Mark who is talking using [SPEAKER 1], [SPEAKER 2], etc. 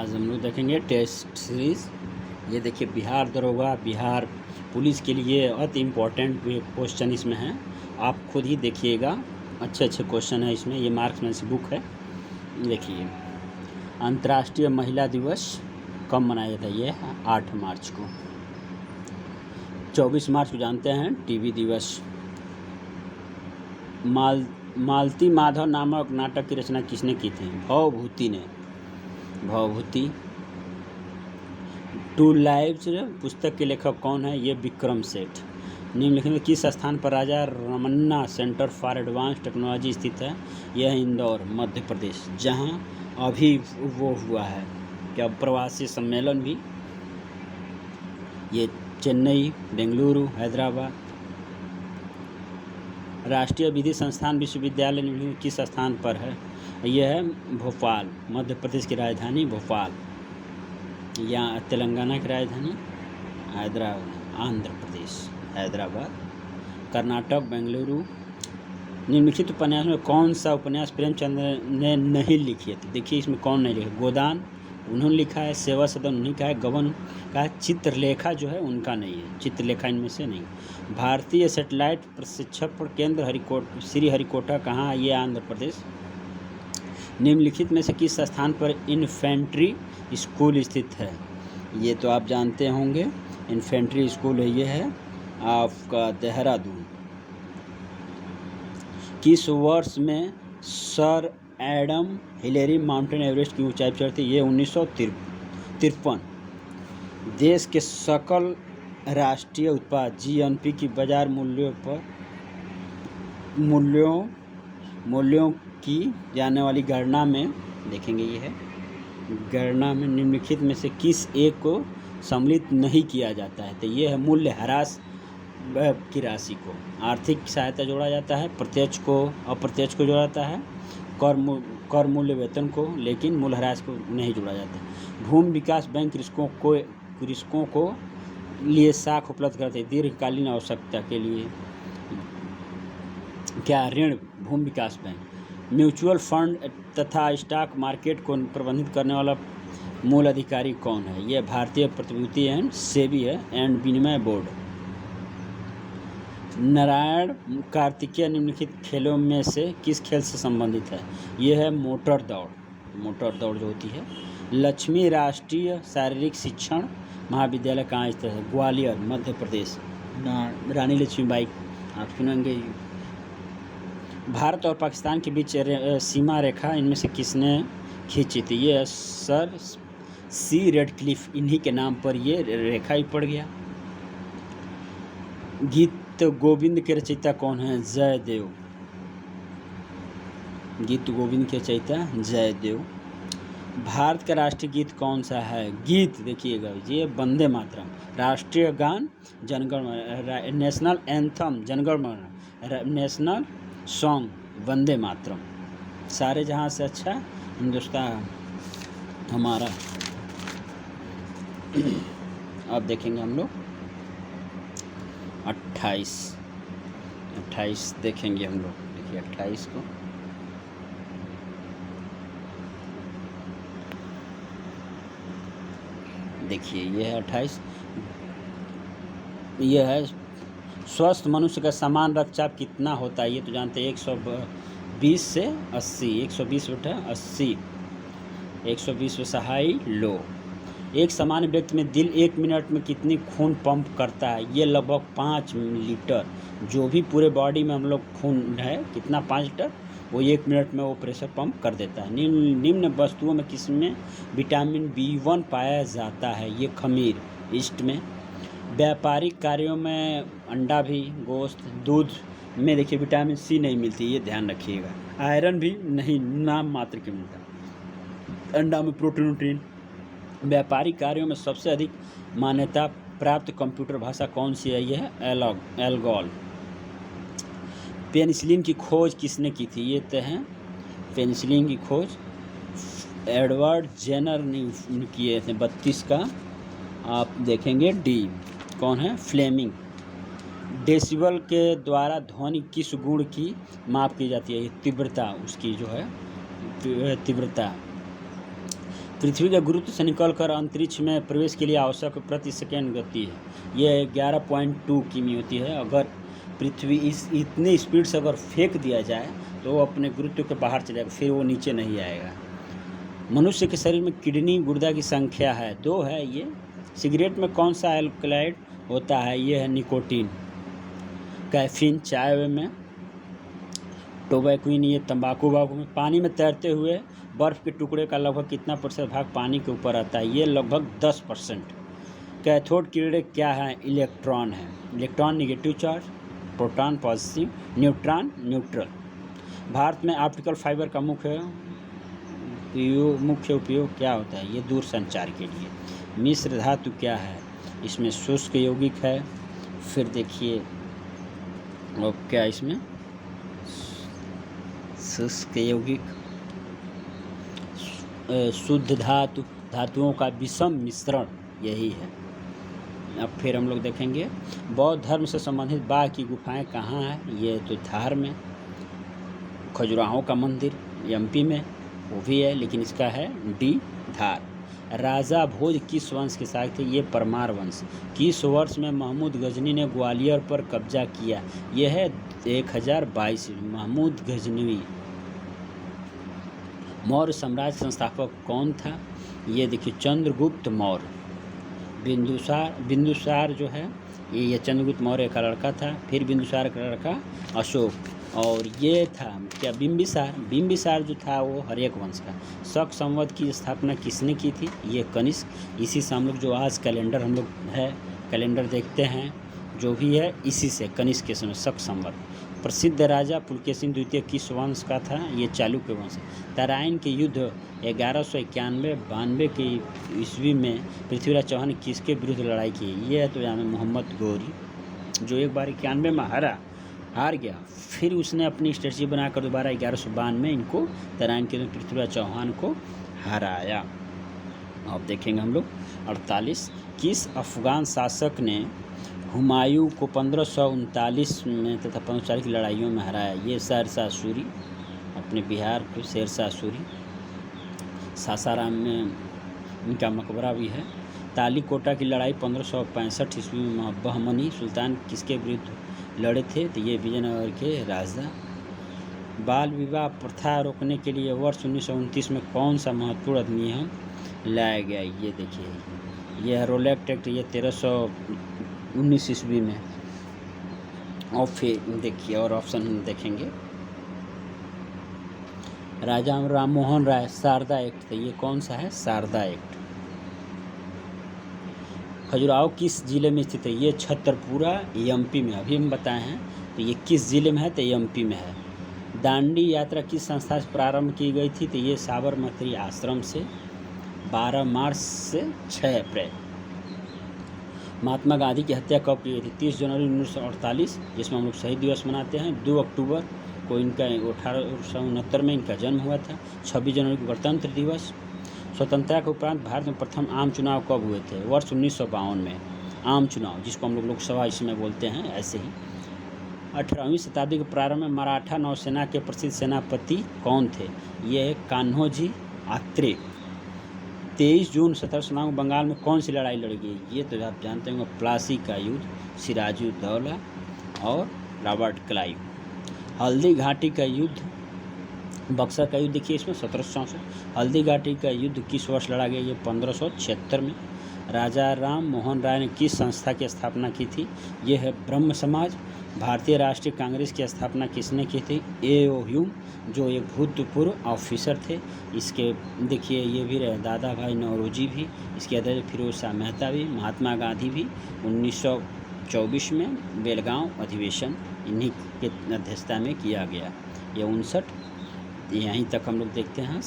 [SPEAKER 1] आज हम लोग देखेंगे टेस्ट सीरीज़। ये देखिए बिहार दरोगा, बिहार पुलिस के लिए अति इम्पोर्टेंट क्वेश्चन इसमें हैं। आप खुद ही देखिएगा, अच्छे अच्छे क्वेश्चन है इसमें। ये मार्क्समैन की बुक है। देखिए, अंतर्राष्ट्रीय महिला दिवस कब मनाया जाता है? ये 8 मार्च को। 24 मार्च को जानते हैं टीबी दिवस। मालती माधव नामक नाटक की रचना किसने की थी? भवभूति ने। भवभूति। टू लाइव्स पुस्तक के लेखक कौन है? ये विक्रम सेठ। निम्नलिखित में किस स्थान पर Raja Ramanna Centre for Advance Technology स्थित है? यह इंदौर, मध्य प्रदेश, जहां अभी वो हुआ है क्या प्रवासी सम्मेलन भी। ये चेन्नई, बेंगलुरु, हैदराबाद। राष्ट्रीय विधि संस्थान विश्वविद्यालय निम्नलिखित किस स्थान पर है? यह है भोपाल, मध्य प्रदेश की राजधानी भोपाल। या तेलंगाना की राजधानी हैदराबाद, आंध्र प्रदेश हैदराबाद। कर्नाटक बेंगलुरु। निम्नलिखित उपन्यास में कौन सा उपन्यास प्रेमचंद ने नहीं लिखी है? देखिए इसमें कौन नहीं लिखा। गोदान उन्होंने लिखा है, सेवा सदन उन्हीं का है, गबन का है, चित्रलेखा जो है उनका नहीं है। चित्रलेखा इनमें से नहीं। भारतीय सैटेलाइट प्रशिक्षण केंद्र श्री हरिकोटा कहाँ है? ये आंध्र प्रदेश। निम्नलिखित में से किस स्थान पर इन्फेंट्री स्कूल स्थित है? ये तो आप जानते होंगे, इन्फेंट्री स्कूल है, ये है आपका देहरादून। किस वर्ष में sir Adam Hillary mountain Everest की ऊंचाई पर चढ़ी? ये 1953। देश के सकल राष्ट्रीय उत्पाद जीएनपी की बाजार मूल्यों की जाने वाली गणना में देखेंगे। ये है गणना में निम्नलिखित में से किस एक को सम्मिलित नहीं किया जाता है? तो ये है मूल्य ह्रास की राशि को आर्थिक सहायता जोड़ा जाता है, प्रत्यक्ष को अप्रत्यक्ष को जोड़ा जाता है, कर मूल्य वेतन को, लेकिन मूल्य ह्रास को नहीं जोड़ा जाता। भूमि विकास बैंक कृषकों को लिए साख उपलब्ध करते हैं दीर्घकालीन आवश्यकता के लिए। क्या ऋण? भूमि विकास बैंक। म्यूचुअल फंड तथा स्टॉक मार्केट को प्रबंधित करने वाला मूल अधिकारी कौन है? यह भारतीय प्रतिभूति एंड सेबी है एंड विनिमय बोर्ड। नारायण कार्तिकेय निम्नलिखित खेलों में से किस खेल से संबंधित है? यह है मोटर दौड़ जो होती है। लक्ष्मी राष्ट्रीय शारीरिक शिक्षण महाविद्यालय कहाँ स्थित है? ग्वालियर, मध्य प्रदेश। रानी लक्ष्मीबाई आप सुनेंगे। भारत और पाकिस्तान के बीच सीमा रेखा इनमें से किसने खींची थी? ये सर सी रेडक्लिफ, इन्हीं के नाम पर ये रेखा ही पड़ गया। गीत गोविंद के रचयिता कौन है? जयदेव। गीत गोविंद के रचयिता जयदेव। भारत का राष्ट्रीय गीत कौन सा है? गीत देखिएगा, ये वंदे मातरम। राष्ट्रीय गान जनगण मन, नेशनल एंथम जनगण मन, नेशनल सॉन्ग वंदे मातरम। सारे जहां से अच्छा हिंदुस्तान हमारा। अब देखेंगे हम लोग 28 देखेंगे हम लोग। देखिए 28 को देखिए, ये है 28। यह है स्वस्थ मनुष्य का समान रक्तचाप कितना होता है? ये तो जानते हैं 120 से 80। 120/80। 120 हाई लो। एक सामान्य व्यक्ति में दिल 1 मिनट में कितनी खून पंप करता है? ये लगभग 5 लीटर। जो भी पूरे बॉडी में हम लोग खून है कितना 5 लीटर, वो 1 मिनट में वो प्रेशर पंप कर देता है। निम्न वस्तुओं में किसमें विटामिन B1 पाया जाता है? ये खमीर, ईस्ट में। व्यापारिक कार्यों में अंडा भी, गोश्त, दूध में देखिए विटामिन C नहीं मिलती, ये ध्यान रखिएगा। आयरन भी नहीं, नाम मात्र के मिलता। अंडा में प्रोटीन। व्यापारिक कार्यों में सबसे अधिक मान्यता प्राप्त कंप्यूटर भाषा कौन सी है? यह है एल्गोल। पेनिसिलिन की खोज किसने की थी? ये तो है पेनिसिलिन की खोज एडवर्ड जेनर ने किए थे। 32 का आप देखेंगे डी। कौन है? फ्लेमिंग। डेसिबल के द्वारा ध्वनि किस गुण की माप की जाती है? ये तीव्रता, उसकी जो है तीव्रता। पृथ्वी के गुरुत्व से निकलकर अंतरिक्ष में प्रवेश के लिए आवश्यक प्रति सेकंड गति है यह 11.2 किमी होती है। अगर पृथ्वी इस इतनी स्पीड से अगर फेंक दिया जाए तो वो अपने गुरुत्व के बाहर चलेगा, फिर वो नीचे नहीं आएगा। मनुष्य के शरीर में किडनी गुर्दा की संख्या है 2 है ये। सिगरेट में कौन सा एल्कलाइड होता है? ये है निकोटीन। कैफीन चाय में, टोबैक्विन ये तंबाकू में। पानी में तैरते हुए बर्फ़ के टुकड़े का लगभग कितना प्रतिशत भाग पानी के ऊपर आता है? ये लगभग 10%। कैथोड किरणें क्या है? इलेक्ट्रॉन है। Electron negative charge, proton positive, neutron neutral. Bharat में ऑप्टिकल फाइबर का मुख्य उपयोग क्या होता है? ये दूर संचार के लिए। मिश्र धातु क्या है? इसमें शुष्क यौगिक है। फिर देखिए और क्या इसमें शुष्क यौगिक, शुद्ध धातुओं का विषम मिश्रण यही है। अब फिर हम लोग देखेंगे बौद्ध धर्म से संबंधित बाघ की गुफाएं कहाँ हैं? ये तो धार में। खजुराहो का मंदिर एमपी में वो भी है, लेकिन इसका है डी धार। राजा भोज किस वंश के शासक थे? ये परमार वंश। किस वर्ष में महमूद गजनी ने ग्वालियर पर कब्जा किया? यह है 1022। महमूद गजनवी। मौर्य साम्राज्य संस्थापक कौन था? ये देखिए चंद्रगुप्त मौर्य। बिंदुसार जो है ये चंद्रगुप्त मौर्य का लड़का था। फिर बिंदुसार का लड़का अशोक, और ये था क्या बिंबिसार जो था वो हर्यक वंश का। शक संवत की स्थापना किसने की थी? ये कनिष्क। इसी से हम लोग जो आज कैलेंडर हम लोग है कैलेंडर देखते हैं जो भी है इसी से कनिष्क के समय शक संवत। प्रसिद्ध राजा पुलकेशिन द्वितीय किस वंश का था? ये चालुक्य वंश। तराइन के युद्ध 1191-92 के ईस्वी में पृथ्वीराज चौहान किसके विरुद्ध लड़ाई की? ये है तो यहाँ में मोहम्मद गौरी, जो एक बार 91 में हार गया। फिर उसने अपनी स्ट्रेटजी बनाकर दोबारा 1192 में इनको तराइन के पृथ्वीराज चौहान को हराया। अब देखेंगे हम लोग 48। किस अफगान शासक ने हुमायूं को 1539 में तथा 1540 की लड़ाइयों में हराया? ये शेरशाह सूरी, अपने बिहार के शेरशाह सूरी। सासाराम में इनका मकबरा भी है। तालीकोटा की लड़ाई 1565 ईस्वी में बहमनी सुल्तान किसके विरुद्ध लड़े थे? तो ये विजयनगर के राजा। बाल विवाह प्रथा रोकने के लिए वर्ष 1929 में कौन सा महत्वपूर्ण अधिनियम लाया गया? ये देखिए यह रोलेक्ट एक्ट, ये 1319 ईस्वी में। और फिर देखिए और ऑप्शन देखेंगे राजा राम मोहन राय शारदा एक्ट, तो ये कौन सा है? शारदा एक्ट। खजुराहो किस जिले में स्थित है? ये छतरपुरा एमपी में, अभी हम बताए हैं। तो ये किस जिले में है? तो एमपी में है। दांडी यात्रा किस संस्था से प्रारंभ की गई थी? तो ये साबरमती आश्रम से 12 मार्च से 6 अप्रैल। महात्मा गांधी की हत्या कब की गई थी? 30 जनवरी 1948, जिसमें हम लोग शहीद दिवस मनाते हैं। 2 अक्टूबर को इनका 1869 में इनका जन्म हुआ था। 26 जनवरी को गणतंत्र दिवस। स्वतंत्रता के उपरांत भारत में प्रथम आम चुनाव कब हुए थे? वर्ष 1952 में। आम चुनाव जिसको हम लोग लोकसभा इसमें बोलते हैं, ऐसे ही। 18वीं शताब्दी के प्रारंभ में मराठा नौसेना के प्रसिद्ध सेनापति कौन थे? ये कान्होजी आत्रे। 23 जून 1799 बंगाल में कौन सी लड़ाई लड़ी गई? ये तो आप जानते होंगे, प्लासी का युद्ध, सिराजुद्दौला और रॉबर्ट क्लाइव। हल्दी घाटी का युद्ध, बक्सर का युद्ध देखिए इसमें 1764। हल्दी घाटी का युद्ध किस वर्ष लड़ा गया? ये 1576 में। राजा राम मोहन राय ने किस संस्था की स्थापना की थी? ये है ब्रह्म समाज। भारतीय राष्ट्रीय कांग्रेस की स्थापना किसने की थी? ए.ओ. ह्यूम, जो एक भूतपूर्व ऑफिसर थे। इसके देखिए ये भी रहे दादा भाई नौरोजी भी, इसके अध्यक्ष फिरोज शाह मेहता भी, महात्मा गांधी भी। 1924 में बेलगांव अधिवेशन इन्हीं के अध्यक्षता में किया गया। ये 59। यहीं तक हम लोग देखते हैं।